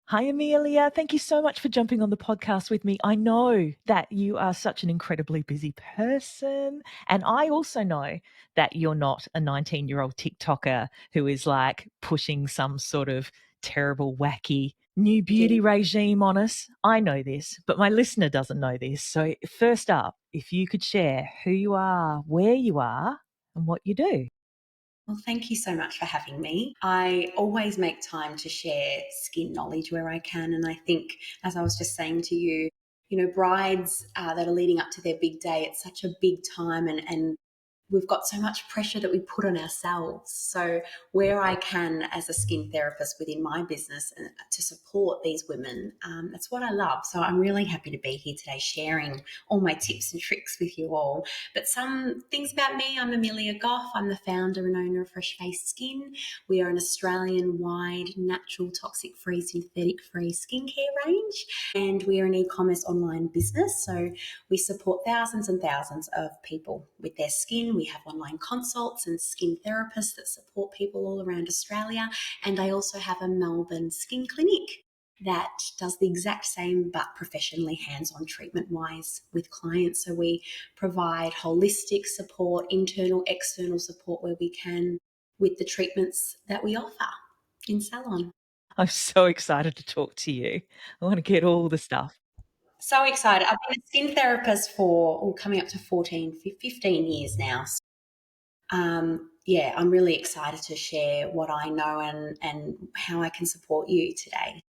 Hi, Amelia. Thank you so much for jumping on the podcast with me. I know that you are such an incredibly busy person. And I also know that you're not a 19-year-old TikToker who is like pushing some sort of terrible, wacky new beauty regime on us. I know this, but my listener doesn't know this. So, first up, if you could share who you are, where you are, and what you do. Well, thank you so much for having me. I always make time to share skin knowledge where I can. And I think, as I was just saying to you, brides that are leading up to their big day, it's such a big time and we've got so much pressure that we put on ourselves. So where I can as a skin therapist within my business and to support these women, that's what I love. So I'm really happy to be here today sharing all my tips and tricks with you all. But some things about me, I'm Amelia Goff. I'm the founder and owner of Fresh Face Skin. We are an Australian-wide, natural, toxic-free, synthetic-free skincare range. And we are an e-commerce online business. So we support thousands and thousands of people with their skin. We have online consults and skin therapists that support people all around Australia. And I also have a Melbourne skin clinic that does the exact same but professionally hands-on treatment-wise with clients. So we provide holistic support, internal, external support where we can with the treatments that we offer in salon. I'm so excited to talk to you. I want to get all the stuff. So excited. I've been a skin therapist for coming up to 15 years now. I'm really excited to share what I know and how I can support you today.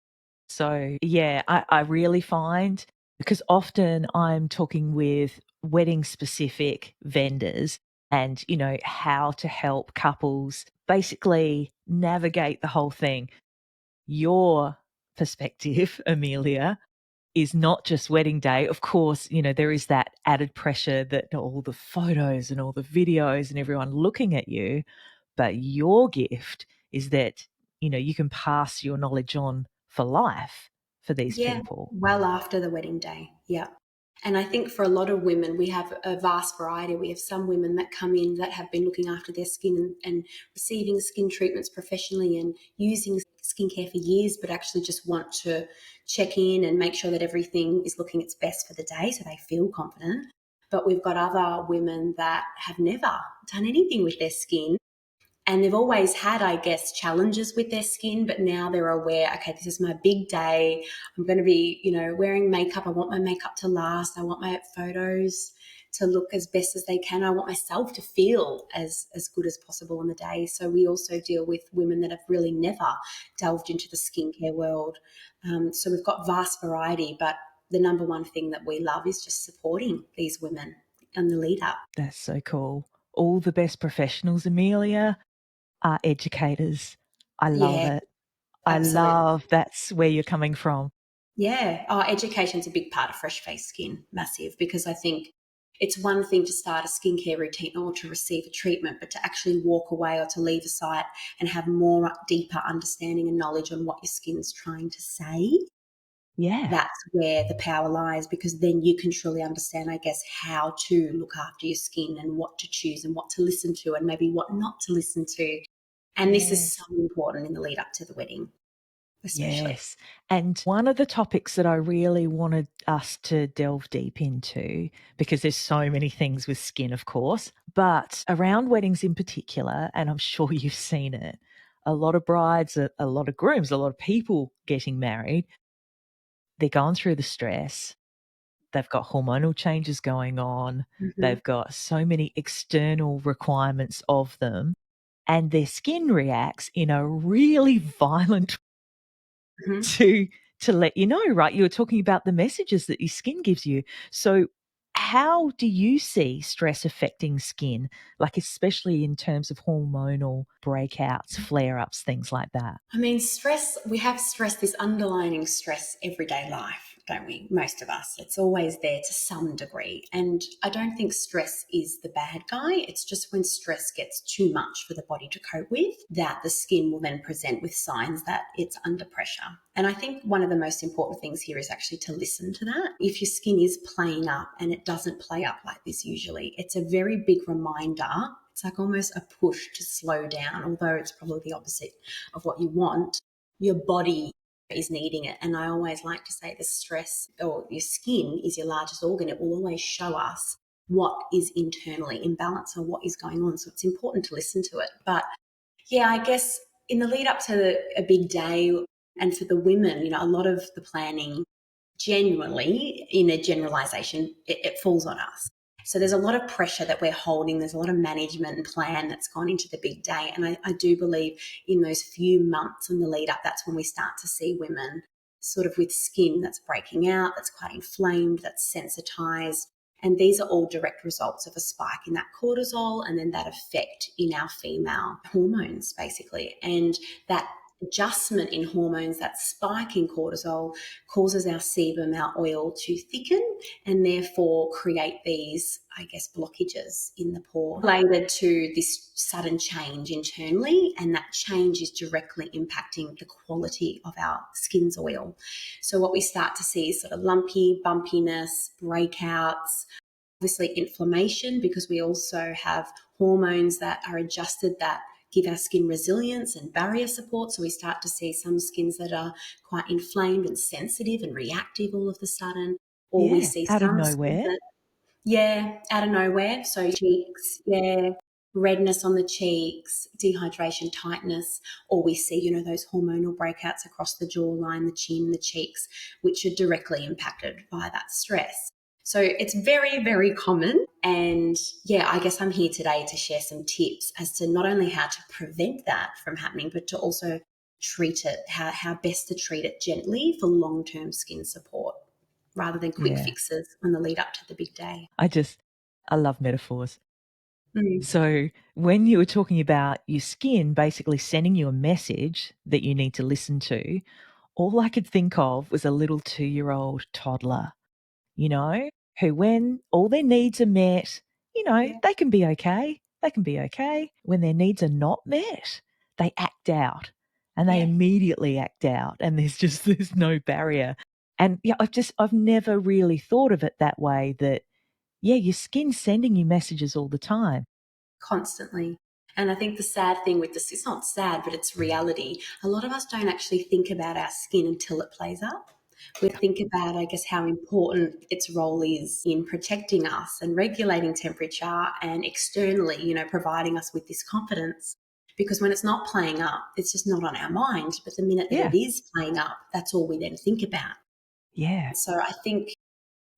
So, yeah, I really find because often I'm talking with wedding specific vendors and, how to help couples basically navigate the whole thing. Your perspective, Amelia, is not just wedding day. Of course, there is that added pressure that all the photos and all the videos and everyone looking at you. But your gift is that, you can pass your knowledge on for life for these Yeah, people. well after the wedding day. Yeah. And I think for a lot of women, we have a vast variety. We have some women that come in that have been looking after their skin and receiving skin treatments professionally and using skincare for years, but actually just want to check in and make sure that everything is looking its best for the day so they feel confident. But we've got other women that have never done anything with their skin. And they've always had, I guess, challenges with their skin, but now they're aware, okay, this is my big day. I'm going to be, wearing makeup. I want my makeup to last. I want my photos to look as best as they can. I want myself to feel as good as possible on the day. So we also deal with women that have really never delved into the skincare world. So we've got vast variety, but the number one thing that we love is just supporting these women in the lead up. That's so cool. All the best professionals, Amelia, are educators. I love Yeah, it. I absolutely. love that's where you're coming from. Yeah, education's a big part of Fresh Face Skin, massive, because I think it's one thing to start a skincare routine or to receive a treatment, but to actually walk away or to leave a site and have more deeper understanding and knowledge on what your skin's trying to say, Yeah. that's where the power lies, because then you can truly understand, I guess, how to look after your skin and what to choose and what to listen to and maybe what not to listen to. And this is so Yes. important in the lead up to the wedding, especially. Yes. And one of the topics that I really wanted us to delve deep into, because there's so many things with skin, of course, but around weddings in particular, and I'm sure you've seen it, a lot of brides, a lot of grooms, a lot of people getting married, they're going through the stress. They've got hormonal changes going on. Mhm. They've got so many external requirements of them, and their skin reacts in a really violent Mhm. to to let you know, right? You were talking about the messages that your skin gives you. So how do you see stress affecting skin, like especially in terms of hormonal breakouts, flare-ups, things like that? I mean, stress, we have stress, this underlying stress everyday life, don't we? Most of us. It's always there to some degree. And I don't think stress is the bad guy. It's just when stress gets too much for the body to cope with, that the skin will then present with signs that it's under pressure. And I think one of the most important things here is actually to listen to that. If your skin is playing up, and it doesn't play up like this usually, it's a very big reminder. It's like almost a push to slow down, although it's probably the opposite of what you want. Your body is needing it. And I always like to say the stress, or your skin is your largest organ. It will always show us what is internally imbalanced or what is going on. So it's important to listen to it. But yeah, I guess in the lead up to a big day, and for the women, a lot of the planning, genuinely, in a generalization, it falls on us. So there's a lot of pressure that we're holding. There's a lot of management and plan that's gone into the big day. And I do believe in those few months in the lead up, that's when we start to see women sort of with skin that's breaking out, that's quite inflamed, that's sensitized. And these are all direct results of a spike in that cortisol and then that effect in our female hormones, basically. And that adjustment in hormones, that spike in cortisol, causes our sebum, our oil, to thicken and therefore create these, I guess, blockages in the pore related to this sudden change internally. And that change is directly impacting the quality of our skin's oil. So what we start to see is sort of lumpy, bumpiness, breakouts, obviously inflammation, because we also have hormones that are adjusted that give our skin resilience and barrier support. So we start to see some skins that are quite inflamed and sensitive and reactive all of a sudden. Or we Yeah, see out of some skins nowhere. that, yeah, out of nowhere. So cheeks, yeah, redness on the cheeks, dehydration, tightness. Or we see, those hormonal breakouts across the jawline, the chin, the cheeks, which are directly impacted by that stress. So it's very, very common. And yeah, I guess I'm here today to share some tips as to not only how to prevent that from happening, but to also treat it, how best to treat it gently for long-term skin support rather than quick Yeah. fixes on the lead up to the big day. I love metaphors. Mm. So when you were talking about your skin basically sending you a message that you need to listen to, all I could think of was a little 2-year-old toddler, you know, who when all their needs are met, Yeah, they can be okay. They can be okay. When their needs are not met, they act out and they yeah, immediately act out and there's no barrier. And yeah, I've never really thought of it that way that, yeah, your skin's sending you messages all the time. constantly. And I think the sad thing with this, it's not sad, but it's reality. A lot of us don't actually think about our skin until it plays up. We think about, I guess, how important its role is in protecting us and regulating temperature and externally, providing us with this confidence. Because when it's not playing up, it's just not on our mind. But the minute that Yeah. it is playing up, that's all we then think about. Yeah. So I think,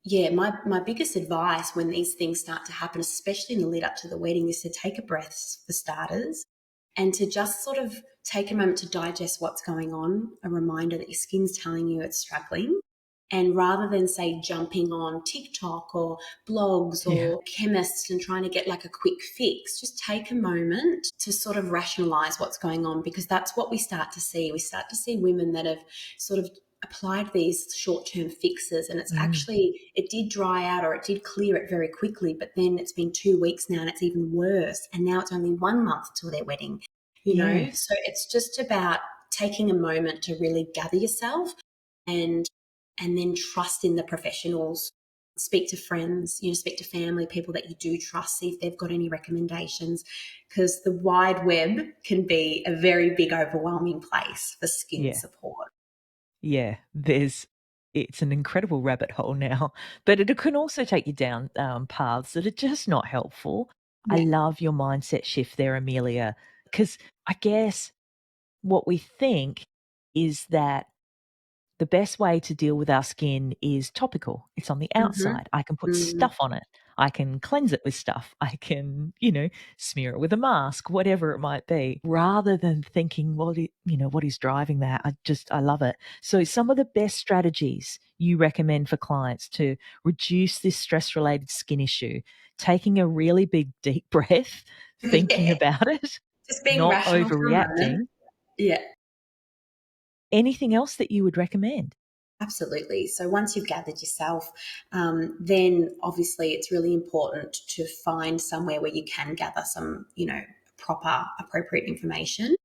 yeah, my biggest advice when these things start to happen, especially in the lead up to the wedding, is to take a breath for starters and to just sort of take a moment to digest what's going on, a reminder that your skin's telling you it's struggling. And rather than, say, jumping on TikTok or blogs Yeah. or chemists and trying to get like a quick fix, just take a moment to sort of rationalize what's going on, because that's what we start to see. We start to see women that have sort of applied these short-term fixes, and it's Mm. actually, it did dry out or it did clear it very quickly, but then it's been 2 weeks now and it's even worse, and now it's only 1 month till their wedding. Yes. So it's just about taking a moment to really gather yourself and then trust in the professionals. Speak to friends, speak to family, people that you do trust, see if they've got any recommendations, because the wide web can be a very big, overwhelming place for skin Yeah. support. Yeah. It's an incredible rabbit hole now, but it can also take you down paths that are just not helpful. I Yeah. love your mindset shift there, Amelia, because I guess what we think is that the best way to deal with our skin is topical. It's on the Mm-hmm. outside. I can put Mm, stuff on it. I can cleanse it with stuff. I can, smear it with a mask, whatever it might be, rather than thinking, what is driving that? I love it. So, some of the best strategies you recommend for clients to reduce this stress related skin issue, taking a really big, deep breath, thinking yeah. about it, Just being not rational for a moment. overreacting. Yeah. Anything else that you would recommend? Absolutely. So once you've gathered yourself, then obviously it's really important to find somewhere where you can gather some, proper, appropriate information.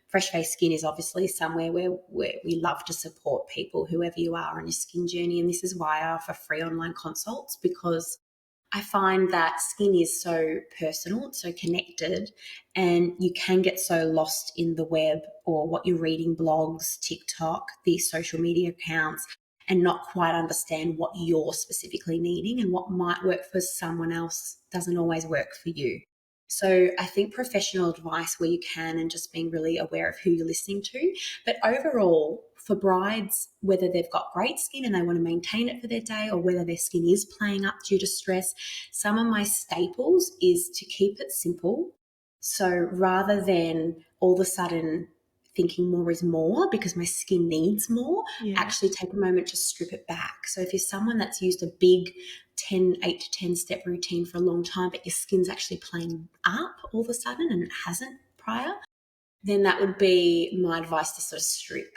Fresh Face Skin is obviously somewhere where we love to support people, whoever you are on your skin journey. And this is why I offer free online consults, because I find that skin is so personal, it's so connected, and you can get so lost in the web or what you're reading, blogs, TikTok, these social media accounts, and not quite understand what you're specifically needing, and what might work for someone else doesn't always work for you. So I think professional advice where you can, and just being really aware of who you're listening to. But overall, for brides, whether they've got great skin and they want to maintain it for their day, or whether their skin is playing up due to stress, some of my staples is to keep it simple. So rather than all of a sudden thinking more is more because my skin needs more, Yeah. actually take a moment to strip it back. So if you're someone that's used a big 8 to 10 step routine for a long time, but your skin's actually playing up all of a sudden and it hasn't prior, then that would be my advice, to sort of strip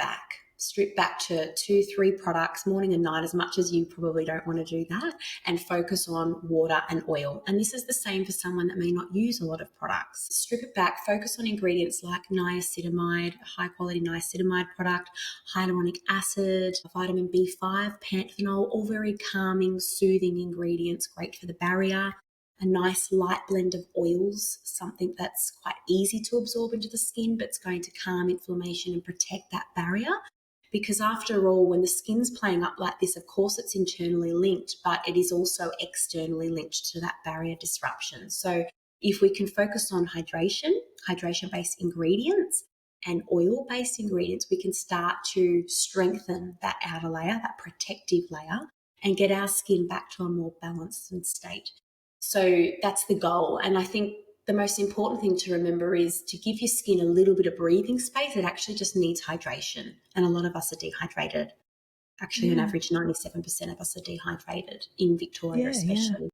back to 2, 3 products, morning and night, as much as you probably don't want to do that, and focus on water and oil. And this is the same for someone that may not use a lot of products. Strip it back, focus on ingredients like niacinamide, high quality niacinamide product, hyaluronic acid, vitamin B5, panthenol, all very calming, soothing ingredients, great for the barrier. A nice light blend of oils, something that's quite easy to absorb into the skin, but it's going to calm inflammation and protect that barrier. Because after all, when the skin's playing up like this, of course it's internally linked, but it is also externally linked to that barrier disruption. So if we can focus on hydration-based ingredients and oil-based ingredients, we can start to strengthen that outer layer, that protective layer, and get our skin back to a more balanced state. So that's the goal. And I think the most important thing to remember is to give your skin a little bit of breathing space. It actually just needs hydration. And a lot of us are dehydrated. Actually, on Yeah. average, 97% of us are dehydrated in Victoria, Yeah. Yeah. especially.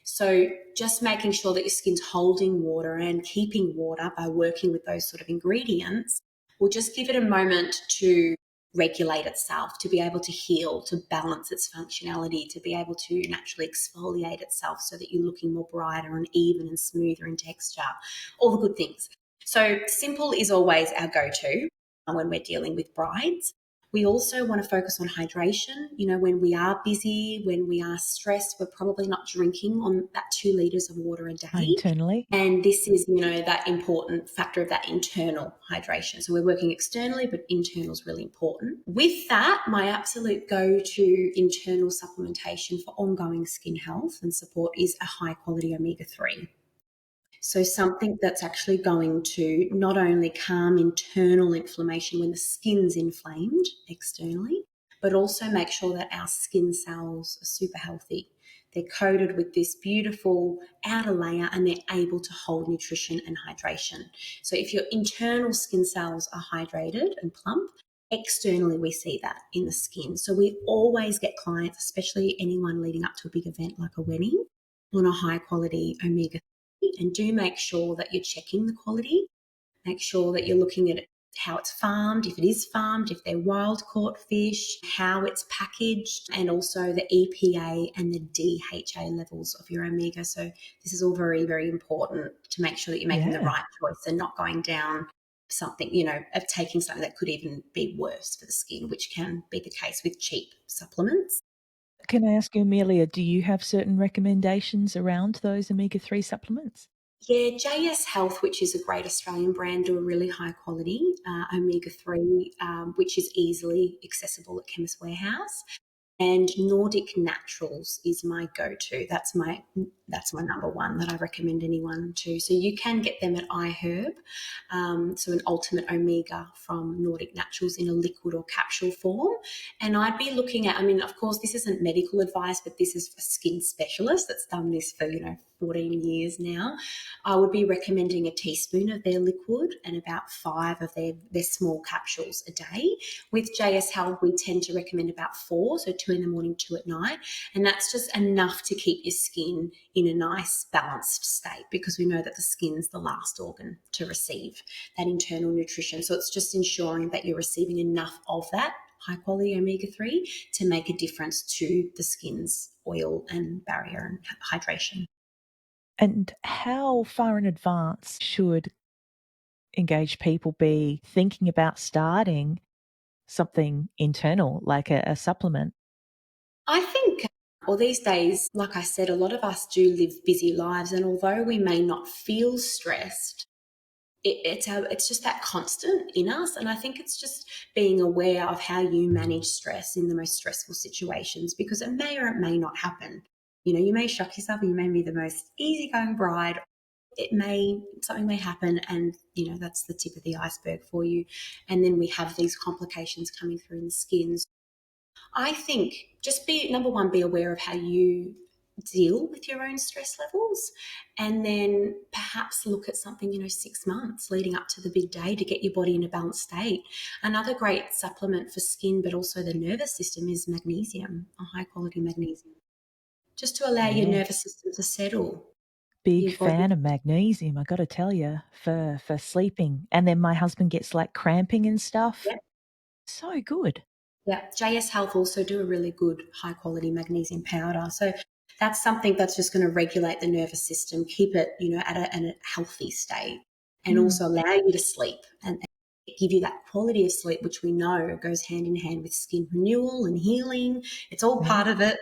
So just making sure that your skin's holding water and keeping water by working with those sort of ingredients will just give it a moment to regulate itself, to be able to heal, to balance its functionality, to be able to naturally exfoliate itself so that you're looking more brighter and even and smoother in texture, all the good things. So simple is always our go-to when we're dealing with brides. We also want to focus on hydration. You know, when we are busy, when we are stressed, we're probably not drinking on that 2 liters of water a day. Internally. And this is, that important factor of that internal hydration. So we're working externally, but internal is really important. With that, my absolute go-to internal supplementation for ongoing skin health and support is a high quality omega-3. So something that's actually going to not only calm internal inflammation when the skin's inflamed externally, but also make sure that our skin cells are super healthy. They're coated with this beautiful outer layer and they're able to hold nutrition and hydration. So if your internal skin cells are hydrated and plump, externally we see that in the skin. So we always get clients, especially anyone leading up to a big event like a wedding, on a high quality omega, and do make sure that you're checking the quality. Make sure that you're looking at how it's farmed, if it is farmed, if they're wild caught fish, how it's packaged, and also the EPA and the DHA levels of your omega. So this is all very, very important to make sure that you're making the Yeah. right choice and not going down something, of taking something that could even be worse for the skin, which can be the case with cheap supplements. Can I ask you, Amelia, do you have certain recommendations around those omega-3 supplements? Yeah, JS Health, which is a great Australian brand, do a really high quality omega-3, which is easily accessible at Chemist Warehouse. And Nordic Naturals is my go-to. That's my number one that I recommend anyone to. So you can get them at iHerb, so an ultimate omega from Nordic Naturals in a liquid or capsule form. And I'd be looking at, of course, this isn't medical advice, but this is for skin specialists that's done this for 14 years now. I would be recommending a teaspoon of their liquid and about 5 of their small capsules a day. With JS Health, we tend to recommend about 4, so 2 in the morning, 2 at night. And that's just enough to keep your skin in a nice balanced state, because we know that the skin's the last organ to receive that internal nutrition. So it's just ensuring that you're receiving enough of that high quality omega-3 to make a difference to the skin's oil and barrier and hydration. And how far in advance should engaged people be thinking about starting something internal, like a supplement? I think Well, these days, like I said, a lot of us do live busy lives, and although we may not feel stressed, it's just that constant in us. And I think it's just being aware of how you manage stress in the most stressful situations, because it may or it may not happen. You may shock yourself, and you may be the most easygoing bride. Something may happen, and that's the tip of the iceberg for you. And then we have these complications coming through in the skin. I think just be number one, be aware of how you deal with your own stress levels, and then perhaps look at something 6 months leading up to the big day to get your body in a balanced state. Another great supplement for skin but also the nervous system is magnesium, a high quality magnesium, just to allow your Yeah. nervous system to settle. Big Your body. fan of magnesium, I gotta tell you, for sleeping, and then my husband gets, like, cramping and stuff. Yeah. So good. Yeah, JS Health also do a really good high quality magnesium powder. So that's something that's just going to regulate the nervous system, keep it, at a healthy state, and Mm, also allow you to sleep and give you that quality of sleep, which we know goes hand in hand with skin renewal and healing. It's all yeah, part of it.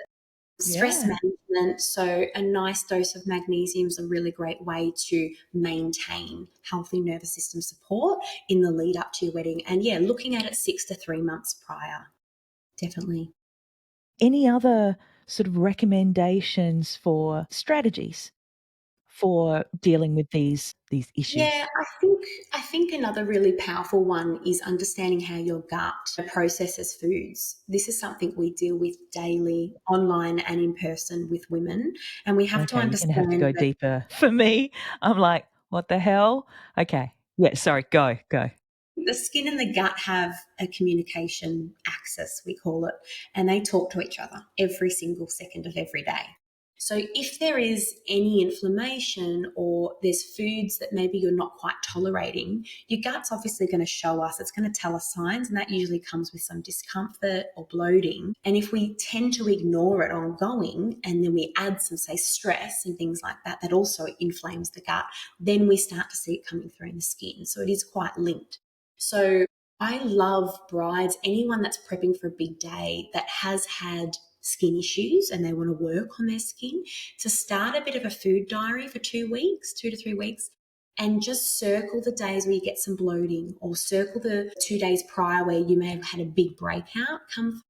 Stress yeah. management. So a nice dose of magnesium is a really great way to maintain healthy nervous system support in the lead up to your wedding. And yeah, looking at it 6 to 3 months prior. Definitely. Any other sort of recommendations for strategies for dealing with these Yeah, issues? I think another really powerful one is understanding how your gut processes foods. This is something we deal with daily, online and in person with women, and we have to Okay, you're gonna have to understand go that deeper. For me, I'm like, "What the hell?" Okay. Yeah, sorry, go, go. the skin and the gut have a communication axis, we call it, and they talk to each other every single second of every day. So if there is any inflammation or there's foods that maybe you're not quite tolerating, your gut's obviously going to show us, it's going to tell us signs, and that usually comes with some discomfort or bloating. And if we tend to ignore it ongoing, and then we add some, say, stress and things like that, that also inflames the gut, then we start to see it coming through in the skin. So it is quite linked. So I love brides, anyone that's prepping for a big day that has had skin issues and they want to work on their skin, to start a bit of a food diary for 2 weeks, 2 to 3 weeks, and just circle the days where you get some bloating, or circle the 2 days prior where you may have had a big breakout come.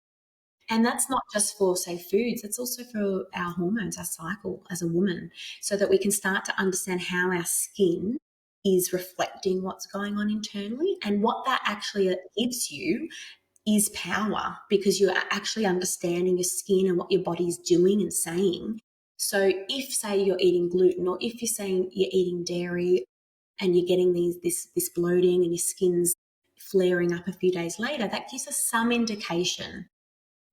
And that's not just for, say, foods, it's also for our hormones, our cycle as a woman, so that we can start to understand how our skin is reflecting what's going on internally. And what that actually gives you is power, because you're actually understanding your skin and what your body's doing and saying. So if, say, you're eating gluten, or if you're saying you're eating dairy and you're getting this bloating and your skin's flaring up a few days later, that gives us some indication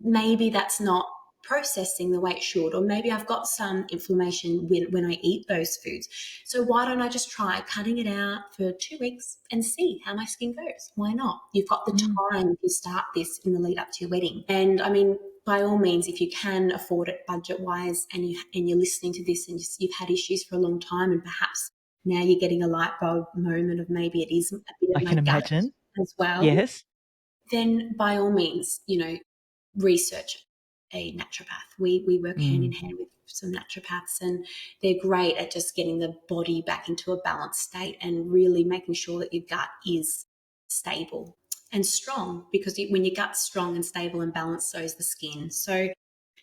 maybe that's not processing the way it should, or maybe I've got some inflammation when I eat those foods. So why don't I just try cutting it out for 2 weeks and see how my skin goes? Why not? You've got the Mm, time if you start this in the lead up to your wedding. And I mean, by all means, if you can afford it budget wise, and you're listening to this and you've had issues for a long time, and perhaps now you're getting a light bulb moment of maybe it is a bit I of my can gut imagine. as well, Yes. then by all means, research a naturopath. We work hand in Mm, hand with some naturopaths, and they're great at just getting the body back into a balanced state and really making sure that your gut is stable and strong, because when your gut's strong and stable and balanced, so is the skin. So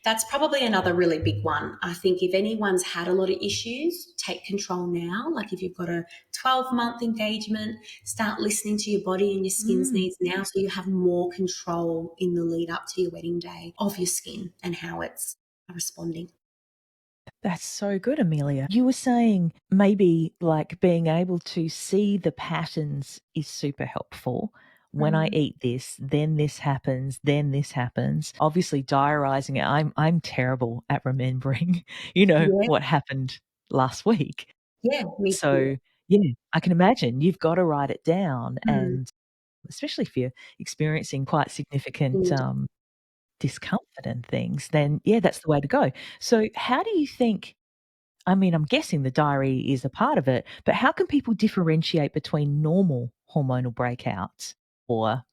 that's probably another really big one. I think if anyone's had a lot of issues, take control now. Like if you've got a 12-month engagement, start listening to your body and your skin's mm. needs now, so you have more control in the lead up to your wedding day of your skin and how it's responding. That's so good, Amelia. You were saying maybe like being able to see the patterns is super helpful. When I Mm. eat this, then this happens, then this happens. Obviously diarizing it. I'm terrible at remembering, Yeah, what happened last week. yeah, me too. So, yeah, I can imagine you've got to write it down, Mm. and especially if you're experiencing quite significant Mm. discomfort and things, then yeah, that's the way to go. So, how do you think I mean, I'm guessing the diary is a part of it, but how can people differentiate between normal hormonal breakouts, or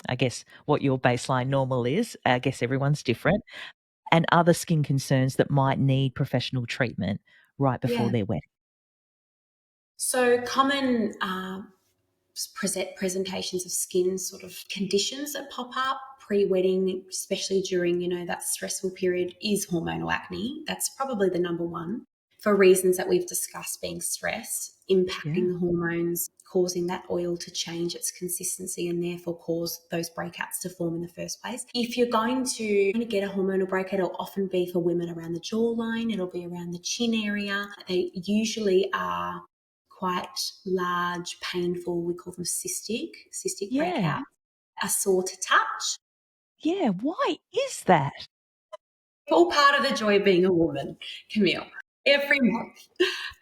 I guess what your baseline normal is? I guess everyone's different, and other skin concerns that might need professional treatment right before Yeah. their wedding? So common presentations of skin sort of conditions that pop up pre-wedding, especially during, that stressful period, is hormonal acne. That's probably the number one, for reasons that we've discussed, being stress, impacting Yeah. the hormones, causing that oil to change its consistency and therefore cause those breakouts to form in the first place. If you're going to get a hormonal breakout, it'll often be for women around the jawline, it'll be around the chin area. They usually are quite large, painful, we call them cystic Yeah. breakouts, are sore to touch. Yeah. Why is that? All part of the joy of being a woman, Camille. Every month.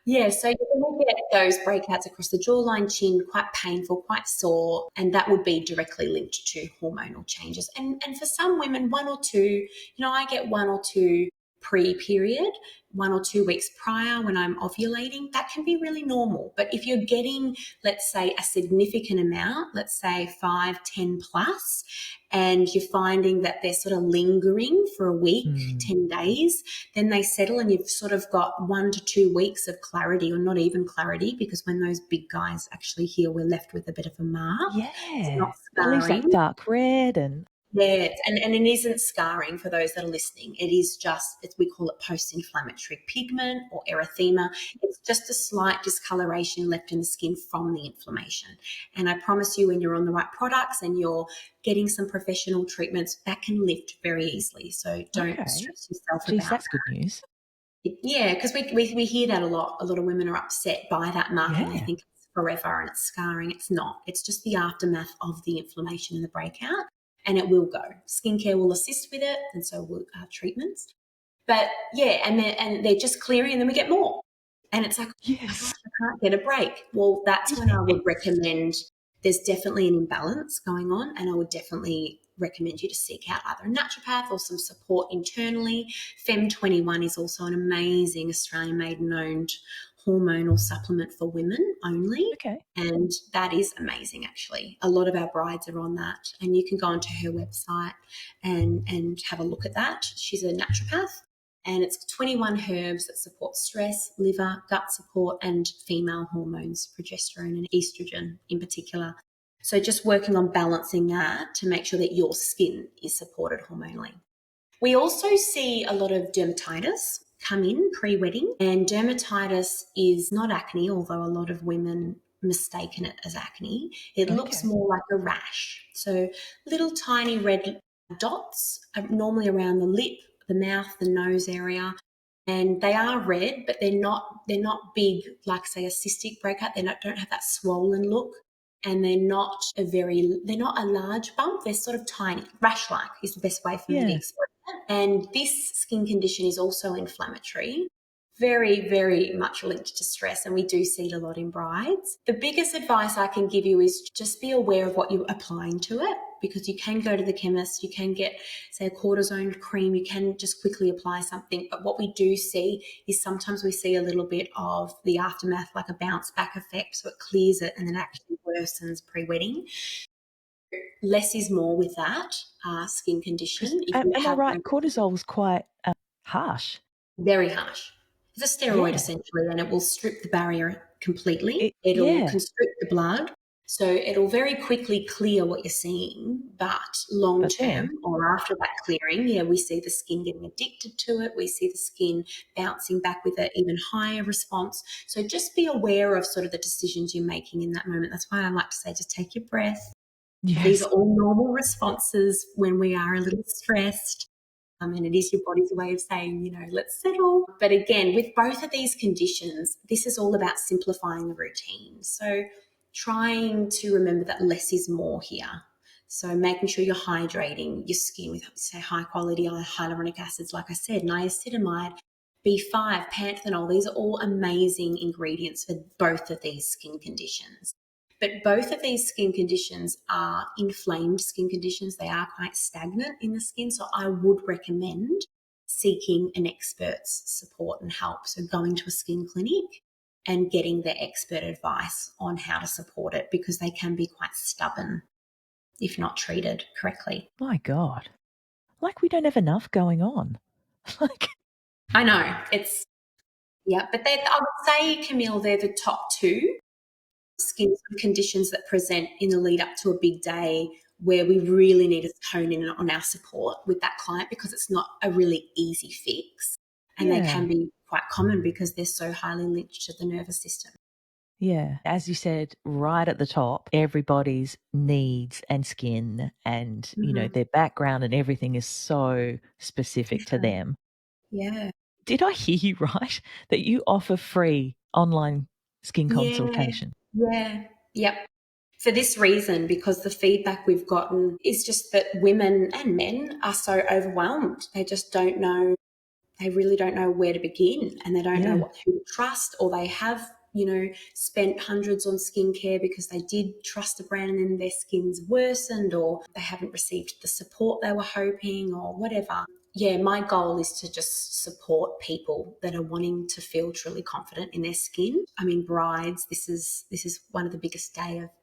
Yeah, so you're going to get those breakouts across the jawline, chin, quite painful, quite sore, and that would be directly linked to hormonal changes. And for some women, one or two, I get one or two pre-period, 1 or 2 weeks prior when I'm ovulating, that can be really normal. But if you're getting, let's say, a significant amount, let's say 5, 10 plus, and you're finding that they're sort of lingering for a week, 10 days, then they settle and you've sort of got 1 to 2 weeks of clarity, or not even clarity, because when those big guys actually heal, we're left with a bit of a mark. It's Yeah. not It leaves that scarring. dark red and Yeah, and it isn't scarring for those that are listening. It is just, we call it post-inflammatory pigment or erythema. It's just a slight discoloration left in the skin from the inflammation. And I promise you, when you're on the right products and you're getting some professional treatments, that can lift very easily. So don't okay. stress yourself Geez, about that's good news. it. Yeah, because we hear that a lot. A lot of women are upset by that mark and they Yeah. think it's forever and it's scarring. It's not. It's just the aftermath of the inflammation and the breakout. And it will go. Skincare will assist with it, and so will treatments. But yeah, and they're just clearing, and then we get more. And it's like, oh my gosh, Yes. I can't get a break. Well, that's when I would recommend, there's definitely an imbalance going on, and I would definitely recommend you to seek out either a naturopath or some support internally. Fem21 is also an amazing Australian-made and owned hormonal supplement for women only. Okay. And that is amazing, actually. A lot of our brides are on that. And you can go onto her website and have a look at that. She's a naturopath. And it's 21 herbs that support stress, liver, gut support, and female hormones, progesterone and estrogen in particular. So just working on balancing that to make sure that your skin is supported hormonally. We also see a lot of dermatitis come in pre-wedding, and dermatitis is not acne, although a lot of women mistaken it as acne. It looks Okay. more like a rash. So little tiny red dots, normally around the lip, the mouth, the nose area. And they are red, but they're not big like, say, a cystic breakout. Don't have that swollen look, and they're not a large bump. They're sort of tiny, rash-like is the best way for me to Yeah. explain it. And this skin condition is also inflammatory, very, very much linked to stress, and we do see it a lot in brides. The biggest advice I can give you is just be aware of what you're applying to it, because you can go to the chemist, you can get, say, a cortisone cream, you can just quickly apply something. But what we do see is sometimes we see a little bit of the aftermath, like a bounce back effect, so it clears it and then actually worsens pre-wedding. Less is more with that skin Because condition. If you am I have right? Cortisol was quite harsh. very harsh. It's a steroid Yeah. essentially, and it will strip the barrier completely. It'll Yeah. constrict the blood. So it'll very quickly clear what you're seeing, but long But term then, or after that clearing, yeah, we see the skin getting addicted to it. We see the skin bouncing back with an even higher response. So just be aware of sort of the decisions you're making in that moment. That's why I like to say, just take your breath. These yes. are all normal responses when we are a little stressed. And it is your body's way of saying, let's settle. But again, with both of these conditions, this is all about simplifying the routine. So trying to remember that less is more here. So making sure you're hydrating your skin with, say, high quality hyaluronic acids, like I said, niacinamide, B5, panthenol. These are all amazing ingredients for both of these skin conditions. But both of these skin conditions are inflamed skin conditions. They are quite stagnant in the skin. So I would recommend seeking an expert's support and help. So going to a skin clinic and getting the expert advice on how to support it, because they can be quite stubborn if not treated correctly. My God. Like we don't have enough going on. Like, I know. It's, yeah, but I would say, Camille, they're the top two skin conditions that present in the lead up to a big day where we really need to hone in on our support with that client, because it's not a really easy fix and they yeah. can be quite common because they're so highly linked to the nervous system. Yeah. As you said right at the top, everybody's needs and skin and, Mhm. their background and everything is so specific to Different. them. Yeah. Did I hear you right that you offer free online skin Yeah. consultation? Yeah. Yep. For this reason, because the feedback we've gotten is just that women and men are so overwhelmed. They just don't know, they really don't know where to begin, and they don't know Yeah. who to trust, or they have, spent hundreds on skincare because they did trust a brand and then their skin's worsened, or they haven't received the support they were hoping, or whatever. Yeah, my goal is to just support people that are wanting to feel truly confident in their skin. I mean, brides, this is one of the biggest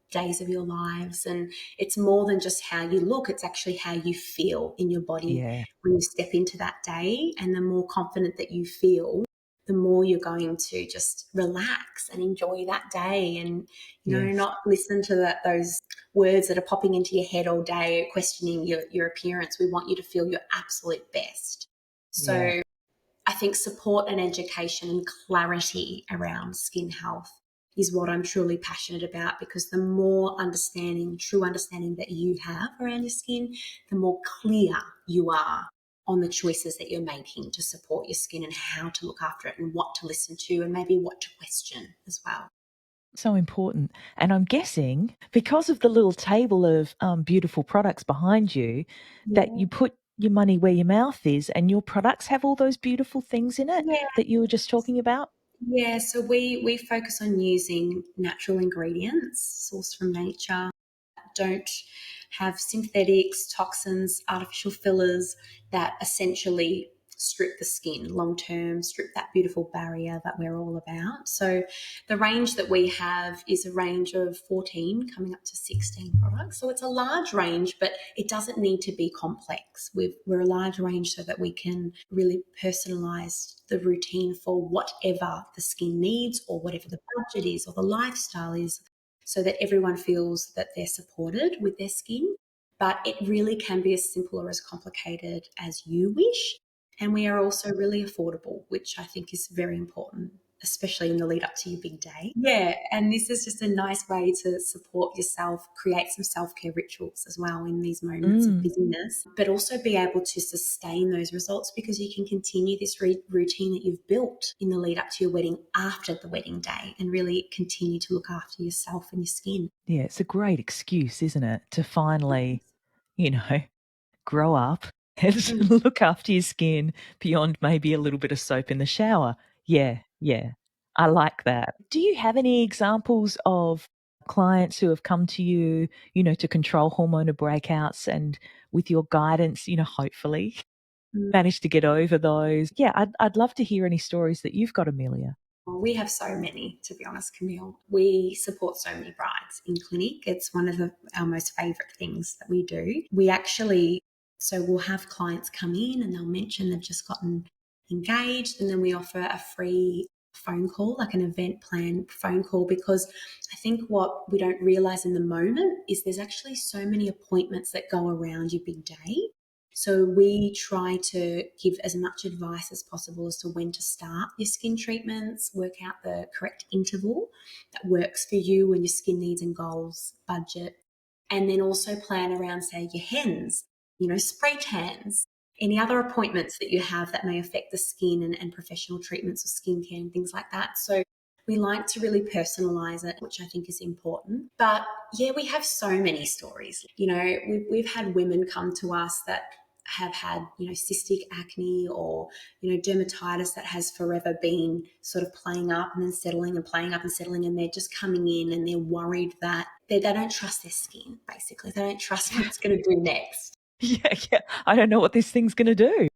days of your lives, and it's more than just how you look, it's actually how you feel in your body Yeah. when you step into that day. And the more confident that you feel, the more you're going to just relax and enjoy that day, and Yes. not listen to those words that are popping into your head all day questioning your appearance. We want you to feel your absolute best. Yeah. So I think support and education and clarity around skin health is what I'm truly passionate about, because the more understanding, true understanding that you have around your skin, the more clear you are on the choices that you're making to support your skin and how to look after it and what to listen to and maybe what to question as well. So important. And I'm guessing because of the little table of beautiful products behind you, that Yeah. you put your money where your mouth is and your products have all those beautiful things in it Yeah. that you were just talking about. Yeah. So we focus on using natural ingredients sourced from nature, don't have synthetics, toxins, artificial fillers that essentially strip the skin long term, strip that beautiful barrier that we're all about. So the range that we have is a range of 14 coming up to 16 products. So it's a large range, but it doesn't need to be complex. We're a large range so that we can really personalize the routine for whatever the skin needs or whatever the budget is or the lifestyle is, so that everyone feels that they're supported with their skin. But it really can be as simple or as complicated as you wish. And we are also really affordable, which I think is very important, especially in the lead up to your big day. Yeah. And this is just a nice way to support yourself, create some self care rituals as well in these moments of Mm. busyness, but also be able to sustain those results, because you can continue this routine that you've built in the lead up to your wedding after the wedding day and really continue to look after yourself and your skin. Yeah, it's a great excuse, isn't it, to finally, you know, grow up and Mm. look after your skin beyond maybe a little bit of soap in the shower. Yeah, yeah. I like that. Do you have any examples of clients who have come to you, to control hormonal breakouts and with your guidance, hopefully Mm. managed to get over those? Yeah, I'd love to hear any stories that you've got, Amelia. We have so many, to be honest, Camille. We support so many brides in clinic. It's one of our most favourite things that we do. We actually, so we'll have clients come in and they'll mention they've just gotten engaged, and then we offer a free phone call, like an event plan phone call, because I think what we don't realise in the moment is there's actually so many appointments that go around your big day. So we try to give as much advice as possible as to when to start your skin treatments, work out the correct interval that works for you and your skin needs and goals, budget, and then also plan around, say, your hens, spray tans, any other appointments that you have that may affect the skin, and professional treatments of skincare and things like that. So we like to really personalize it, which I think is important. But yeah, we have so many stories. We've had women come to us that have had, cystic acne, or, dermatitis that has forever been sort of playing up and then settling and playing up and settling. And they're just coming in and they're worried that they don't trust their skin, basically. They don't trust what it's going to do next, Yeah, yeah. I don't know what this thing's gonna do.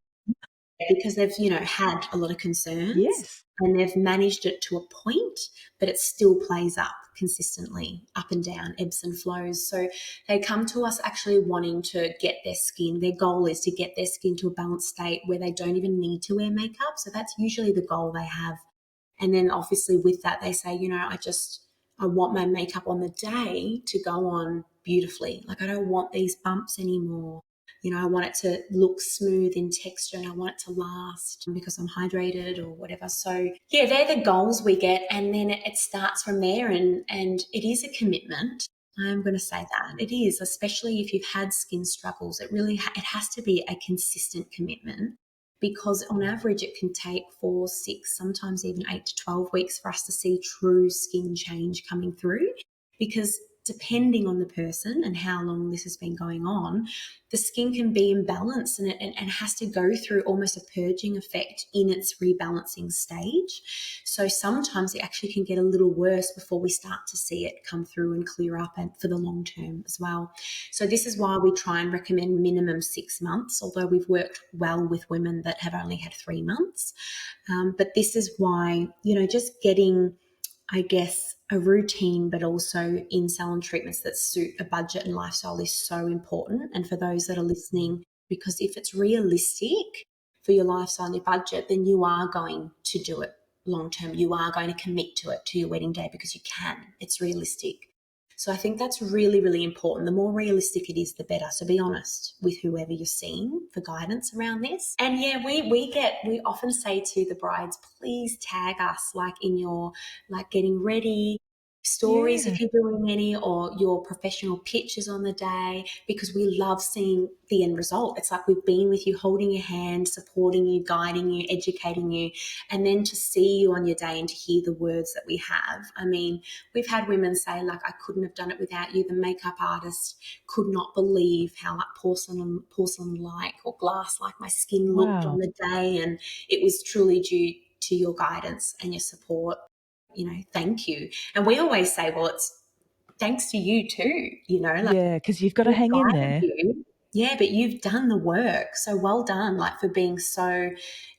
because they've, had a lot of concerns Yes. and they've managed it to a point, but it still plays up. consistently, up and down, ebbs and flows. So they come to us actually wanting to get their skin. Their goal is to get their skin to a balanced state where they don't even need to wear makeup. So that's usually the goal they have. And then obviously with that, they say, I want my makeup on the day to go on beautifully. Like, I don't want these bumps anymore. I want it to look smooth in texture and I want it to last because I'm hydrated or whatever. So yeah, they're the goals we get. And then it starts from there, and it is a commitment. I'm going to say that it is, especially if you've had skin struggles. It really, it has to be a consistent commitment, because on average it can take 4, 6, sometimes even 8 to 12 weeks for us to see true skin change coming through. Because depending on the person and how long this has been going on, the skin can be imbalanced, and it has to go through almost a purging effect in its rebalancing stage. So sometimes it actually can get a little worse before we start to see it come through and clear up, and for the long term as well. So this is why we try and recommend minimum 6 months, although we've worked well with women that have only had 3 months. But this is why, just getting, I guess, a routine, but also in salon treatments that suit a budget and lifestyle is so important. And for those that are listening, because if it's realistic for your lifestyle and your budget, then you are going to do it long term. You are going to commit to it to your wedding day because you can. It's realistic. So I think that's really, really important. The more realistic it is, the better. So be honest with whoever you're seeing for guidance around this. And yeah, we often say to the brides, please tag us like in your, like, getting ready stories, Yeah. if you're doing any, or your professional pictures on the day, because we love seeing the end result. It's like we've been with you, holding your hand, supporting you, guiding you, educating you, and then to see you on your day and to hear the words that we have. I mean, we've had women say, like, I couldn't have done it without you. The makeup artist could not believe how like porcelain-like or glass-like my skin looked on Wow. the day, and it was truly due to your guidance and your support. Thank you. And we always say, well, it's thanks to you too, like, Yeah, because you've got to we've hang in guided there. you. Yeah, but you've done the work. So well done, like, for being so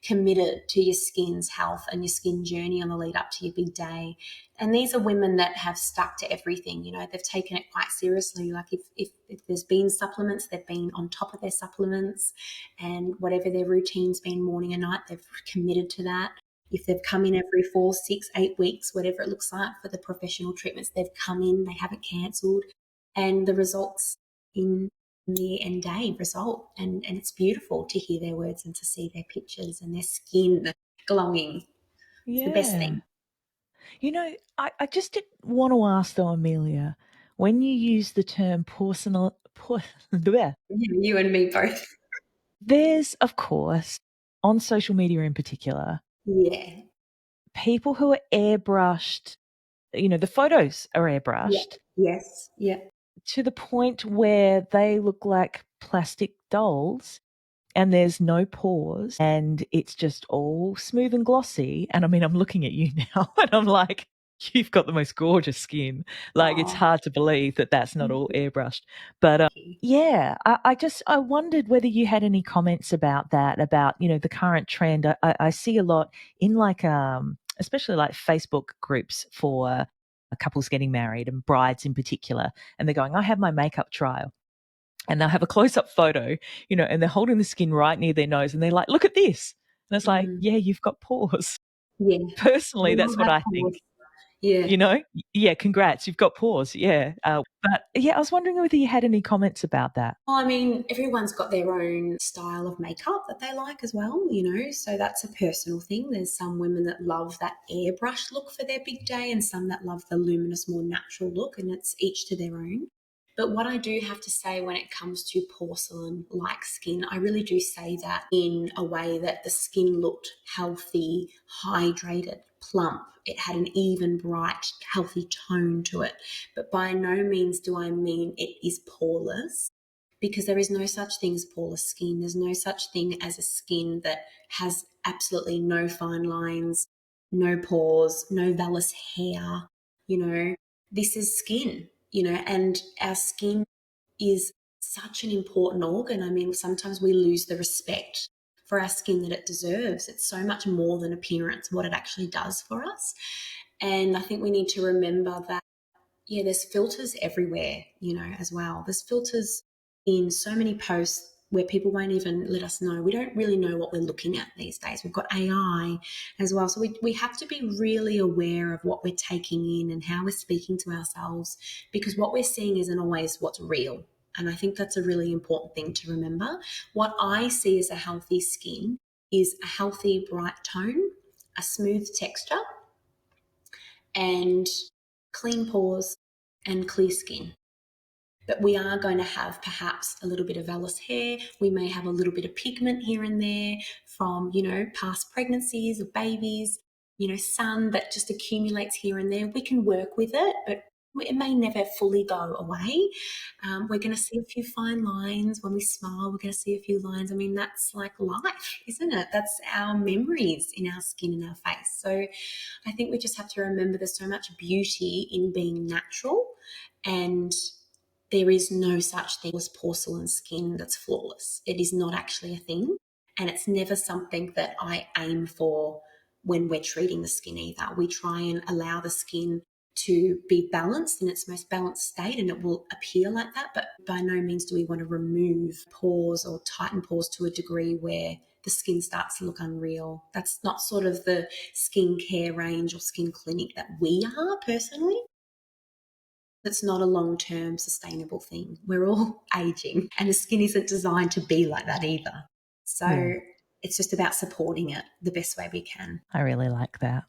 committed to your skin's health and your skin journey on the lead up to your big day. And these are women that have stuck to everything. They've taken it quite seriously. Like, if there's been supplements, they've been on top of their supplements, and whatever their routine's been, morning and night, they've committed to that. If they've come in every 4, 6, 8 weeks, whatever it looks like for the professional treatments, they've come in, they haven't cancelled, and the results in the end day result. And it's beautiful to hear their words and to see their pictures and their skin glowing. It's the best Yeah. thing. I just did want to ask though, Amelia, when you use the term bleh, Yeah, you and me both. there's, of course, on social media in particular, Yeah. people who are airbrushed, the photos are Yeah. airbrushed Yes. Yeah. to the point where they look like plastic dolls and there's no pores and it's just all smooth and glossy. And I mean, I'm looking at you now and I'm like, you've got the most gorgeous skin. Like, it's Oh, hard to believe that that's not thank all airbrushed. But you. yeah, I wondered whether you had any comments about that, about, the current trend. I see a lot in like, especially like Facebook groups for couples getting married and brides in particular. And they're going, I have my makeup trial, and they'll have a close-up photo, and they're holding the skin right near their nose and they're like, look at this. And it's like, Mm, yeah, you've got pores. yeah. Personally, We that's all what have I think. pause. Yeah. Yeah, congrats, you've got pores. Yeah. But yeah, I was wondering whether you had any comments about that. Well, I mean, everyone's got their own style of makeup that they like as well, so that's a personal thing. There's some women that love that airbrush look for their big day, and some that love the luminous, more natural look, and it's each to their own. But what I do have to say when it comes to porcelain like skin, I really do say that in a way that the skin looked healthy, hydrated, plump. It had an even, bright, healthy tone to it. But by no means do I mean it is poreless, because there is no such thing as poreless skin. There's no such thing as a skin that has absolutely no fine lines, no pores, no vellus hair. This is skin, and our skin is such an important organ. I mean, sometimes we lose the respect for our skin that it deserves. It's so much more than appearance, what it actually does for us. And I think we need to remember that yeah, there's filters everywhere, as well. There's filters in so many posts where people won't even let us know. We don't really know what we're looking at these days. We've got AI as well. So we have to be really aware of what we're taking in and how we're speaking to ourselves, because what we're seeing isn't always what's real. And I think that's a really important thing to remember. What I see as a healthy skin is a healthy, bright tone, a smooth texture, and clean pores and clear skin. But we are going to have perhaps a little bit of vellus hair. We may have a little bit of pigment here and there from, past pregnancies or babies, sun that just accumulates here and there. We can work with it, but it may never fully go away. We're going to see a few fine lines when we smile. We're going to see a few lines. I mean, that's like life, isn't it? That's our memories in our skin and our face. So I think we just have to remember there's so much beauty in being natural, and there is no such thing as porcelain skin that's flawless. It is not actually a thing. And it's never something that I aim for when we're treating the skin either. We try and allow the skin to be balanced in its most balanced state, and it will appear like that. But by no means do we want to remove pores or tighten pores to a degree where the skin starts to look unreal. That's not sort of the skincare range or skin clinic that we are personally. It's not a long-term sustainable thing. We're all aging, and the skin isn't designed to be like that either. Yeah, So it's just about supporting it the best way we can. I really like that.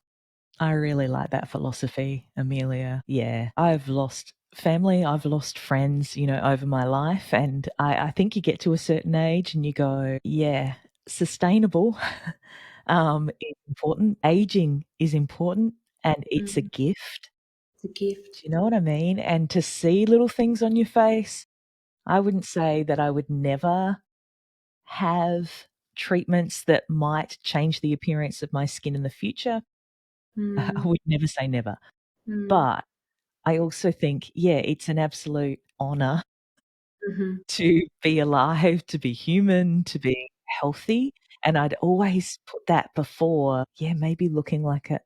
I really like that philosophy, Amelia. Yeah, I've lost family, I've lost friends, over my life. And I think you get to a certain age and you go, yeah, sustainable is important. Aging is important, and it's a Mm, gift. it's a gift. Do you know what I mean? And to see little things on your face, I wouldn't say that I would never have treatments that might change the appearance of my skin in the future. I Mm, would never say never. mm, But I also think, yeah, it's an absolute honor mhm. to be alive, to be human, to be healthy. And I'd always put that before, yeah, maybe looking like The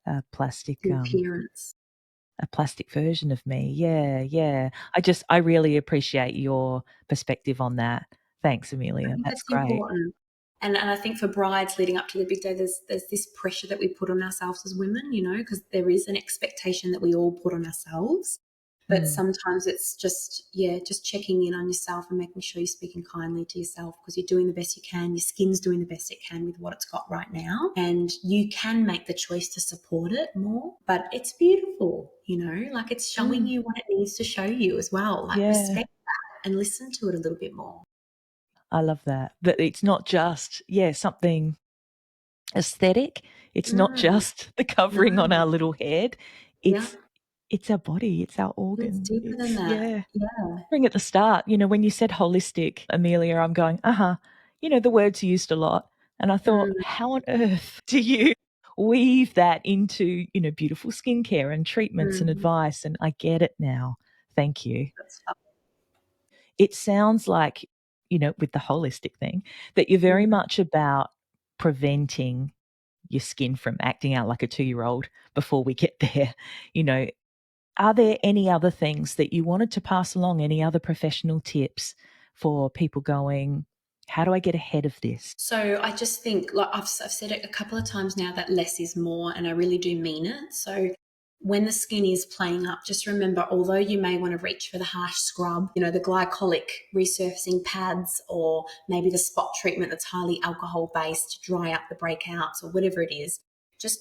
appearance. a plastic version of me. Yeah, yeah. I really appreciate your perspective on that. Thanks, I Amelia. think That's that's great. important. And I think for brides leading up to the big day, there's this pressure that we put on ourselves as women, because there is an expectation that we all put on ourselves. But Mm. sometimes it's just, yeah, just checking in on yourself and making sure you're speaking kindly to yourself, because you're doing the best you can. Your skin's doing the best it can with what it's got right now. And you can make the choice to support it more. But it's beautiful, like it's showing Mm. you what it needs to show you as well. Like Yeah. respect that and listen to it a little bit more. I love that. That it's not just, yeah, something aesthetic. It's not Mm, just the covering on no. our little head. Yeah, It's our body, it's our it's organ. deeper than It's that. yeah. Yeah. Bring at the start, when you said holistic, Amelia, I'm going, uh-huh. The word's used a lot. And I thought, Mm, how on earth do you weave that into, beautiful skincare and treatments and mm, advice? And I get it now. Thank you. that's fun. It sounds like, with the holistic thing, that you're very Mm. much about preventing your skin from acting out like a 2-year-old before we get there. You know, are there any other things that you wanted to pass along, any other professional tips for people going, how do I get ahead of this? So I just think, like I've said it a couple of times now, that less is more, and I really do mean it. So when the skin is playing up, just remember, although you may want to reach for the harsh scrub, the glycolic resurfacing pads, or maybe the spot treatment that's highly alcohol based to dry up the breakouts or whatever it is, just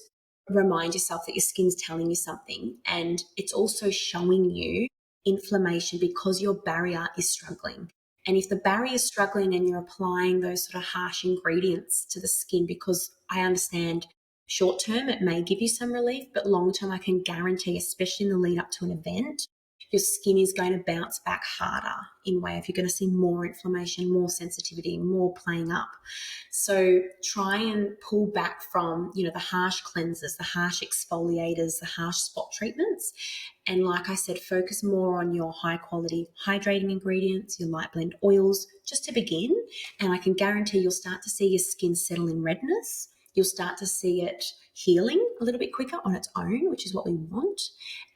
remind yourself that your skin's telling you something, and it's also showing you inflammation because your barrier is struggling. And if the barrier is struggling and you're applying those sort of harsh ingredients to the skin, because I understand short term it may give you some relief, but long term I can guarantee, especially in the lead up to an event, your skin is going to bounce back harder in way if you're going to see more inflammation, more sensitivity, more playing up. So try and pull back from, the harsh cleansers, the harsh exfoliators, the harsh spot treatments. And like I said, focus more on your high quality hydrating ingredients, your light blend oils, just to begin. And I can guarantee you'll start to see your skin settle in redness. you'll start to see it healing a little bit quicker on its own, which is what we want.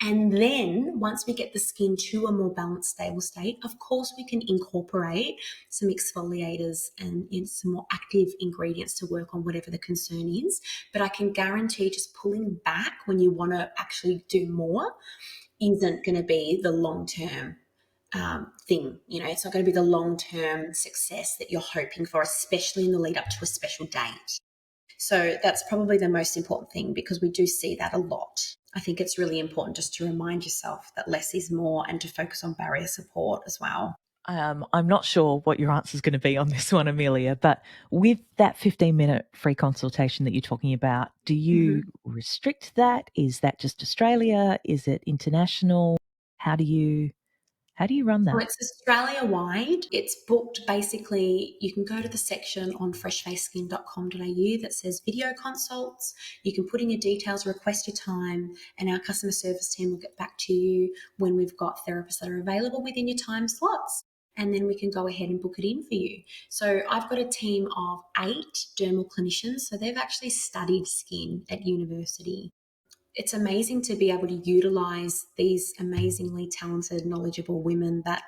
And then once we get the skin to a more balanced, stable state, of course, we can incorporate some exfoliators and some more active ingredients to work on whatever the concern is. But I can guarantee just pulling back when you want to actually do more isn't going to be the long-term thing. It's not going to be the long-term success that you're hoping for, especially in the lead up to a special date. So that's probably the most important thing, because we do see that a lot. I think it's really important just to remind yourself that less is more, and to focus on barrier support as well. I'm not sure what your answer is going to be on this one, Amelia, but with that 15-minute free consultation that you're talking about, do you restrict that? Is that just Australia? Is it international? How do you run So that? it's Australia-wide. It's booked basically, you can go to the section on freshfaceskin.com.au that says video consults. You can put in your details, request your time, and our customer service team will get back to you when we've got therapists that are available within your time slots. And then we can go ahead and book it in for you. So I've got a team of 8 dermal clinicians. So they've actually studied skin at university. It's amazing to be able to utilize these amazingly talented, knowledgeable women that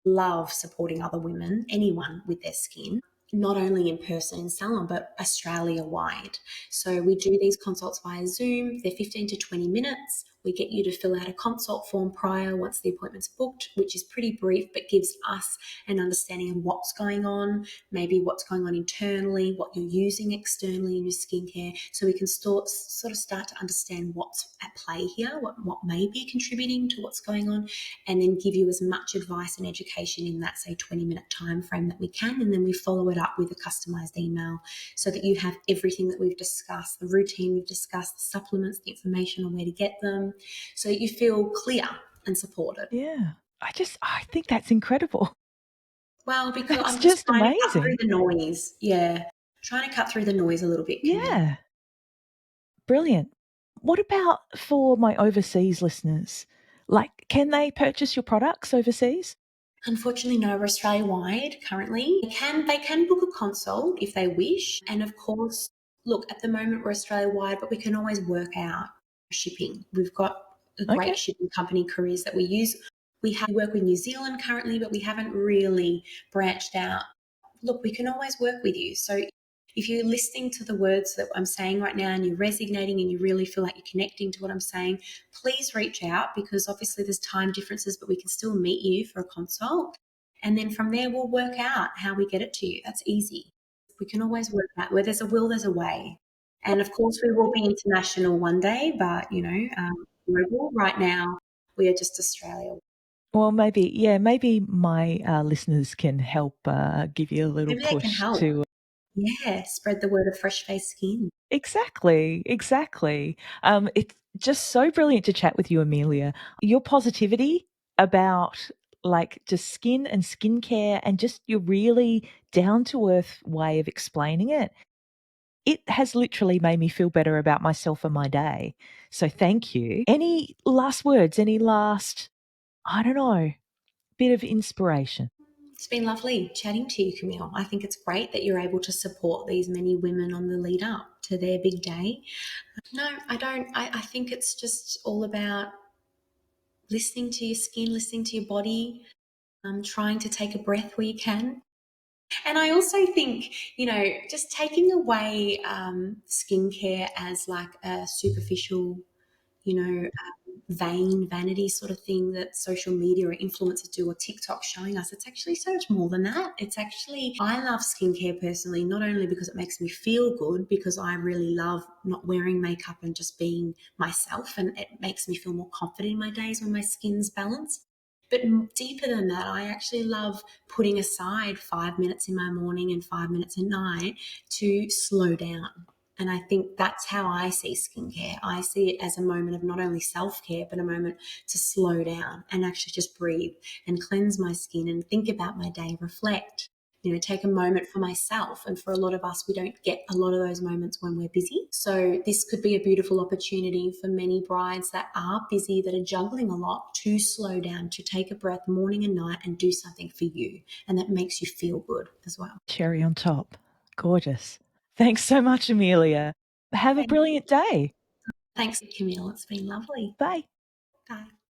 love supporting other women, anyone with their skin, not only in person in salon, but Australia wide. So we do these consults via Zoom. They're 15 to 20 minutes. We get you to fill out a consult form prior once the appointment's booked, which is pretty brief, but gives us an understanding of what's going on, maybe what's going on internally, what you're using externally in your skincare, so we can sort of start to understand what's at play here, what may be contributing to what's going on, and then give you as much advice and education in that, say, 20-minute time frame that we can. And then we follow it up with a customized email so that you have everything that we've discussed, the routine we've discussed, the supplements, the information on where to get them, so that you feel clear and supported. Yeah. I think that's incredible. Well, because That's I'm just just trying to cut through amazing. the noise. Yeah. Trying to cut through the noise a little bit, Camille. Yeah. Brilliant. What about for my overseas listeners? Like, can they purchase your products overseas? Unfortunately, no, we're Australia-wide currently. They can book a consult if they wish. And of course, look, at the moment we're Australia-wide, but we can always work out shipping. We've got a great Okay. shipping company, Couriers, that we use. We work with New Zealand currently, but we haven't really branched out. Look, we can always work with you. So if you're listening to the words that I'm saying right now and you're resonating and you really feel like you're connecting to what I'm saying, please reach out, because obviously there's time differences, but we can still meet you for a consult. And then from there, we'll work out how we get it to you. That's easy. We can always work out where there's a will, there's a way. And of course, we will be international one day, but, global right now, we are just Australia. Well, maybe my listeners can help give you a little Maybe they can push help. to. Yeah, spread the word of fresh face skin. Exactly, exactly. It's just so brilliant to chat with you, Amelia. Your positivity about like just skin and skincare and just your really down to earth way of explaining it. It has literally made me feel better about myself and my day. So thank you. Any last words? Any last, I don't know, bit of inspiration? It's been lovely chatting to you, Camille. I think it's great that you're able to support these many women on the lead up to their big day. No, I don't. I think it's just all about listening to your skin, listening to your body, trying to take a breath where you can. And I also think, just taking away skincare as like a superficial, vain vanity sort of thing that social media or influencers do, or TikTok showing us. It's actually so much more than that. It's actually, I love skincare personally, not only because it makes me feel good, because I really love not wearing makeup and just being myself, and it makes me feel more confident in my days when my skin's balanced. But deeper than that, I actually love putting aside 5 minutes in my morning and 5 minutes at night to slow down. And I think that's how I see skincare. I see it as a moment of not only self-care, but a moment to slow down and actually just breathe and cleanse my skin and think about my day, reflect, take a moment for myself. And for a lot of us, we don't get a lot of those moments when we're busy. So this could be a beautiful opportunity for many brides that are busy, that are juggling a lot, to slow down, to take a breath morning and night and do something for you. And that makes you feel good as well. Cherry on top. Gorgeous. Thanks so much, Amelia. Have a brilliant day. Thanks, Camille. It's been lovely. Bye. Bye.